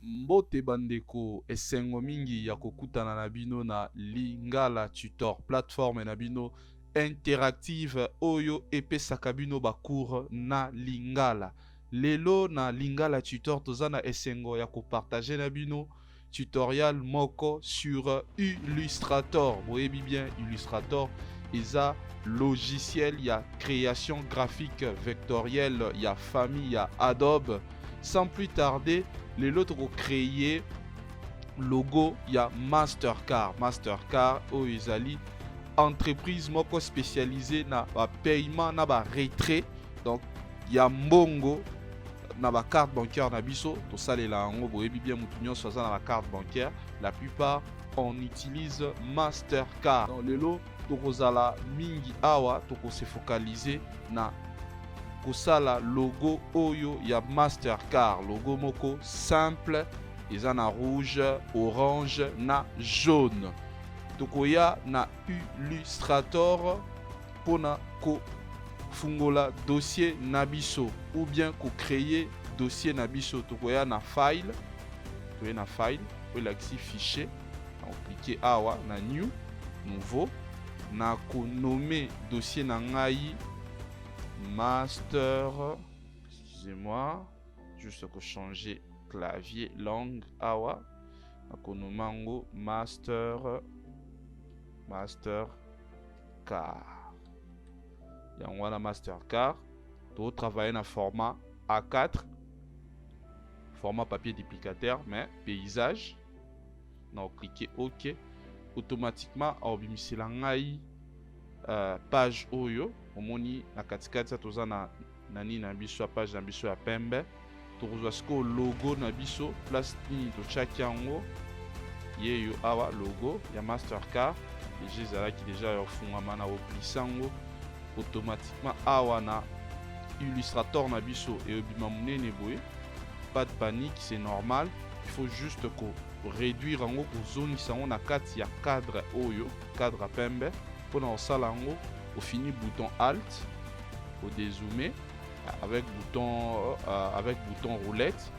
Mbote bandeko esengo mingi ya kokutana na bino na Lingala Tutor, plateforme na bino interactive oyo epesaka bino bacours na Lingala. Lelo na Lingala Tutor tozana esengo ya kopartager na bino tutorial moko sur Illustrator. Boyebi bien Illustrator eza logiciel ya création graphique vectorielle ya famille ya Adobe. Sans plus tarder, les autres ont créé logo ya Mastercard. Mastercard au Isali entreprise moko spécialisée na ba paiement na ba retrait. Donc ya mbongo na ba carte bancaire na biso to salela ngo boyebi bien mutu nyonso aza na ba carte bancaire. La plupart on utilise Mastercard. Donc lelo tokozala mingi awa toko se focaliser na kosala logo oyo ya Mastercard. Logo moko simple eza na rouge, orange na jaune. Tokoya na Illustrator pona ko fungola dossier na biso ou bien ko créer dossier na biso. Tokoya na file, tokoya na file, ou l'axi fichier. On clique awa na new, nouveau, na ko nommer dossier na ngai master, excusez-moi, juste que changer clavier langue awa akonomango master card. Yango na Mastercard to travailler na format A4, format papier duplicateur mais paysage. Donc cliquez OK, automatiquement obimisela ngai page oyo omoni na katikati ya toza na nani na biso ya page na biso ya pembe. Tokozwa siko logo na biso place nini tochaki yango yeyo awa logo ya Mastercard deja ezalaki deja ya ofungama na oplisa yango automatiquement awa na Illustrator na biso et obima monene boye. Pas de panique, c'est normal, il faut juste ko réduire yango kozongisa yango na kati ya cadre oyo, cadre pembe pona osala yango. Au fini bouton Alt, au dézoomer avec bouton roulette.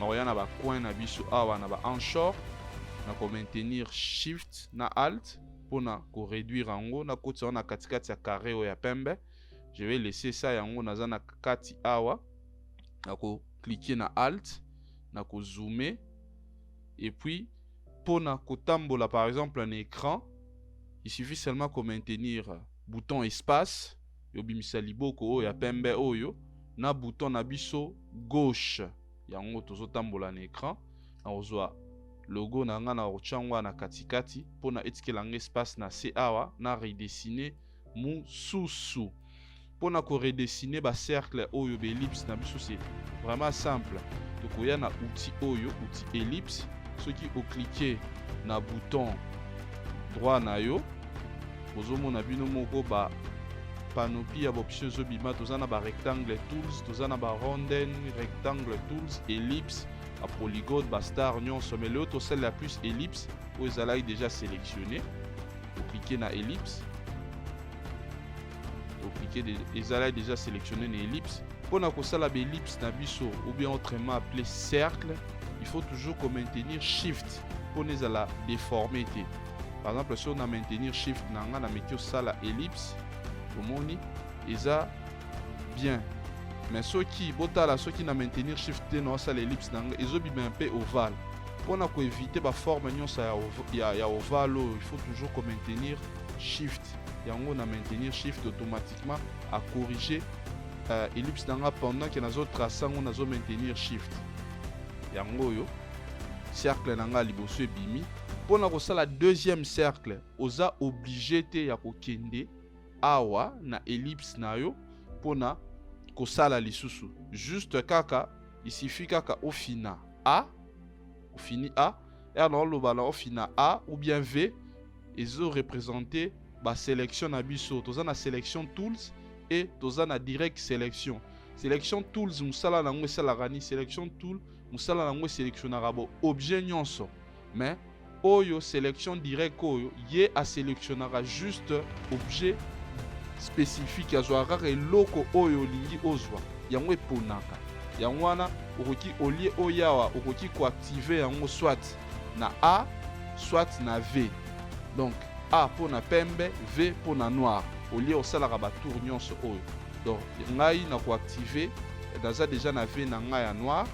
On a un coin na biso awa na ba anchor na ko maintenir Shift na Alt pour na ko réduire yango na koti na katikati ya carré o ya pembe. Je vais laisser ça yango naza na kati awa na ko cliquer na Alt na ko zoomer et puis pour na ko tambola par exemple un écran, il suffit seulement ko maintenir bouton espace yobimisa liboko oyo ya pembe oyo na bouton na biso gauche yango tozotambola na écran na ozwa logo na nga na ochangwa na katikati pona etikela nga espace na se awa na redessiner mususu pona ko redessiner ba cercle oyo be ellipse na biso. C'est vraiment simple. Tokoya na outil oyo outil ellipse soki o cliquer na bouton droit na yo bozomona bino moko ba panoplie ya option zobima tozana ba rectangle tools, tozana ba rondelle rectangle tools, ellipse, ba polygone, ba star nyonso mais l'autre celle la plus ellipse où ezala déjà sélectionné. Vous cliquez na ellipse. Vous cliquez ezala déjà sélectionné na ellipse. Pour na kosala ba ellipse na biso ou bien autrement appelé cercle, il faut toujours maintenir shift pour ne la déformer. Par exemple, si on a maintenir shift nanga na mekio sala ellipse, omoni eza bien. Mais ceux qui botala ceux qui na maintenir shift no sala ellipse nanga ezobima un peu ovale. Pour na ko éviter ba forme nyonso ya ovale, il faut toujours maintenir shift. Yango na maintenir shift automatiquement à corriger ellipse nanga pendant que nazo tracer ngo nazo maintenir shift. Yango yo cercle nanga liboso ebimi. Pour la deuxième cercle, oza obligé te ya kokende awa na ellipse na yo pour na kosala lisusu. Juste kaka, il suffit kaka au fina A, au fini A, et alors le bala au fina A ou bien V, ils ont représenté ba sélection na biso. Toza na sélection tools et toza na direct sélection. Sélection tools musala na ngwe sala gani sélection tool musala na ngwe sélectionnera bo objet nyonso. Mais oyo sélection direct oyo ye a sélectionnera juste objet spécifique azwaka eloko oyo lingi ozwa yango eponaka. yango wana okoki olie oyo awa okoki koactive yango soit na A soit na V. Donc A pour na pembe, V pour na noir. Olie osalaka batour nyonso oyo. Donc ngai na koactive naza déjà na V na ngai ya noir.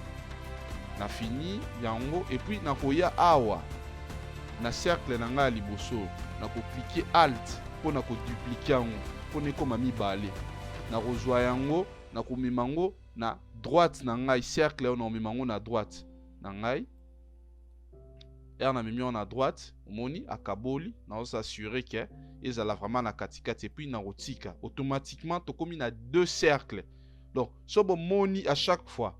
Na fini yango et puis na koya awa na cercle na ngai ya liboso na ko cliquer alt pour na ko dupliquer yango pour ne koma mibale. Na kozwa yango na komema yango na droite na ngai cercle on omema yango na droite na ngai. Er na memi na droite omoni akaboli na s'assurer que ezala vraiment na katikati et puis na rotika automatiquement to komi na deux cercles. Donc so bo moni à chaque fois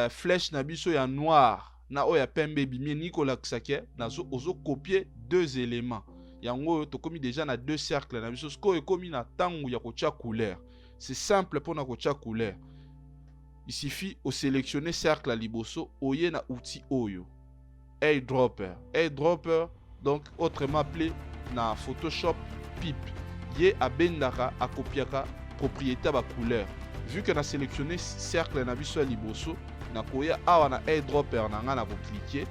flèche na biso ya noir na oya pembe bimie Nicolas Ksake na ozo copier deux éléments. Yango to komi déjà na deux cercles na biso sko ekomi na tangu ya kotia couleur. C'est simple pour na kotia couleur. Il suffit de sélectionner cercle à liboso oye na outil oyo. Airdropper. Airdropper donc autrement appelé na Photoshop PIP. Yé abendaka akopiaka propriété ba couleur. Vu que na sélectionné cercle na biso ya liboso na koya awa na airdropper na nga na ko cliquer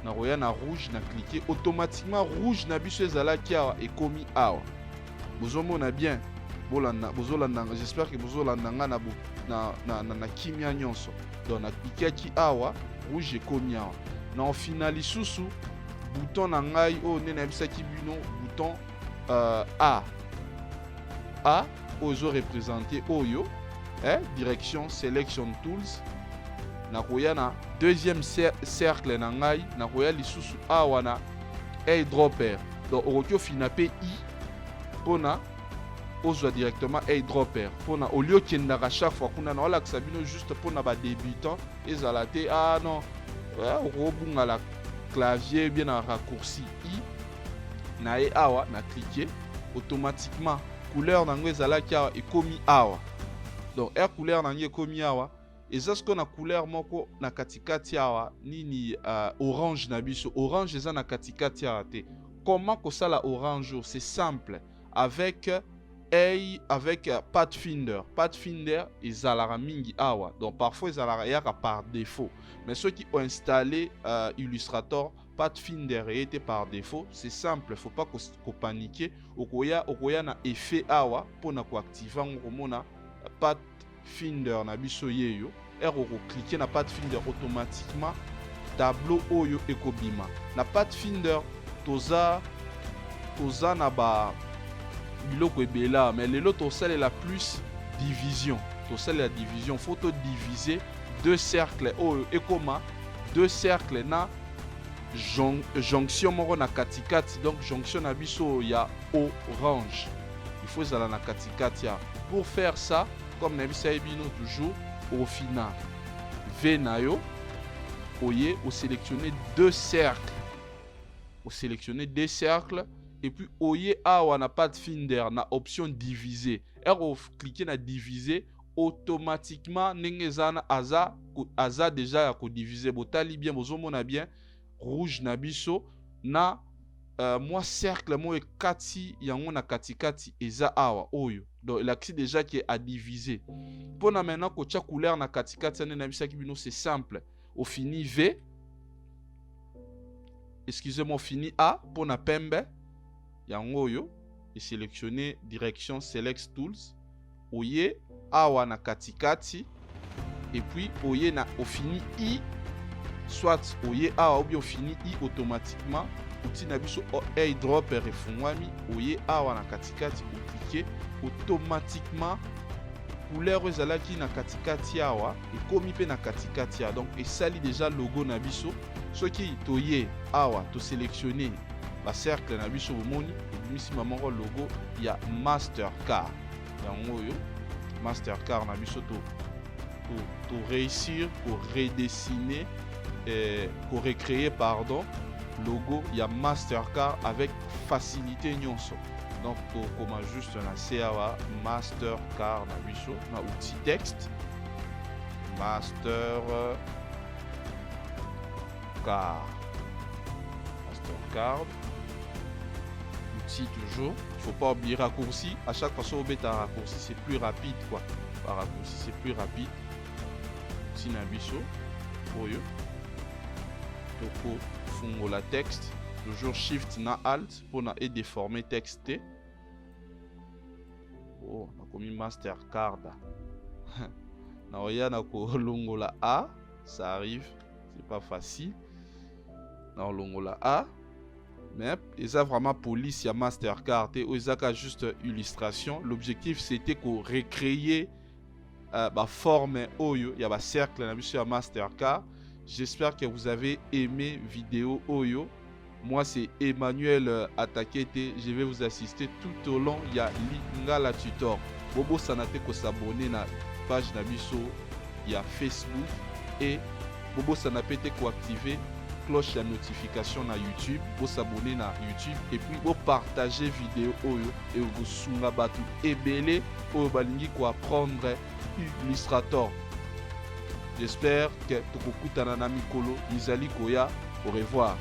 na koya na rouge na cliquer automatiquement rouge na biso ezalaki awa ekomi awa. Bozomona bien bolanda bozolanda j'espère que bozolanda nga na kimia nyonso. Donc na cliquer awa rouge ekomi awa. Na en finali susu bouton na ngai o nena bisaki bino bouton A ozo représenter oyo direction selection tools na koya na deuxième cercle na ngai na koya lisusu awa na airdropper. Donc okoki ofina pe I pona ozwa directement airdropper pona olio kendaka chaque fois kuna na wala sabino juste pona ba débutant ezala te non okobunga la clavier bien na raccourci I na e awa na cliquer automatiquement couleur nango ezalaki awa ekomi awa. Donc couleur nango ekomi awa eza ce qu'on a couleur moko na katikati awa nini orange na biso orange eza na katikati awa te. Comment kosala orange? C'est simple avec Pathfinder. Pathfinder ezalaka mingi awa. Donc parfois ezalaka yaka par défaut. Mais ceux qui ont installé Illustrator Pathfinder était par défaut, c'est simple, faut pas qu'on paniquer. Okoya na effet awa pour na ko activer ngomona Pathfinder na biso yeyo. Cliquer na Pathfinder automatiquement tableau oyo ekobima. Na Pathfinder toza na ba biloko ebela mais lelo tosala la plus division. Tosala la division, faut to diviser deux cercles oyo ekoma deux cercles na jonction moko na katikati. Donc jonction na biso ya orange il faut ezala na katikati ya. Pour faire ça comme na biso ebino toujours au final V na yo oye au sélectionner deux cercles et puis oye awa na Pathfinder na option diviser cliquer na diviser automatiquement nengezana aza déjà ya ko diviser botali bien bozomona bien rouge na biso na moi cercle mo ekati yango na katikati eza awa oyo. Donc il a déjà qui est à diviser. Pour na maintenant ko tia couleur na katikati na bisaki bino c'est simple. Au fini V excusez-moi fini A pour na pembe yango yo et sélectionner direction select tools oye awa na katikati et puis oye na au fini I soit oye awa ou bien au fini I automatiquement outil na biso airdropper efungwami oye awa na katikati ou cliquer automatiquement couleur ezalaki na katikati awa ekomi pe na katikati awa. Donc esali déjà logo na biso soki toye awa to sélectionner ba cercle na biso bomoni ebimisi mamango logo ya Mastercard yango yo Mastercard na biso to réussir pour redessiner pour recréer pardon logo ya Mastercard avec facilité nyonso. Donc comme juste na CAA Mastercard na biso na outil texte Mastercard outil toujours. Il faut pas oublier raccourci. À chaque fois que vous mettez un raccourci, c'est plus rapide quoi. par raccourci, c'est plus rapide. Tina biso oyo toko fungola texte, toujours shift na alt pour na déformer texte. Oh, nakomi Mastercard. Na oya na ko longola A, ça arrive, c'est pas facile. Na longola A, mais ça vraiment police ya Mastercard et ça juste illustration. L'objectif c'était qu'on recréer forme oyo ya ba cercle na biso ya Mastercard. J'espère que vous avez aimé vidéo oyo. Moi c'est Emmanuel Atakete, je vais vous assister tout au long ya Lingala Tutor. Bobo sanate ko s'abonner na page na biso ya Facebook et bobo sanapete ko activer cloche de notification na YouTube pour s'abonner na YouTube et puis pour partager vidéo oyo et vous sunga batu ebele oyo balingi ko apprendre Illustrator. J'espère que tokokutana na mikolo Izali Koya. Au revoir.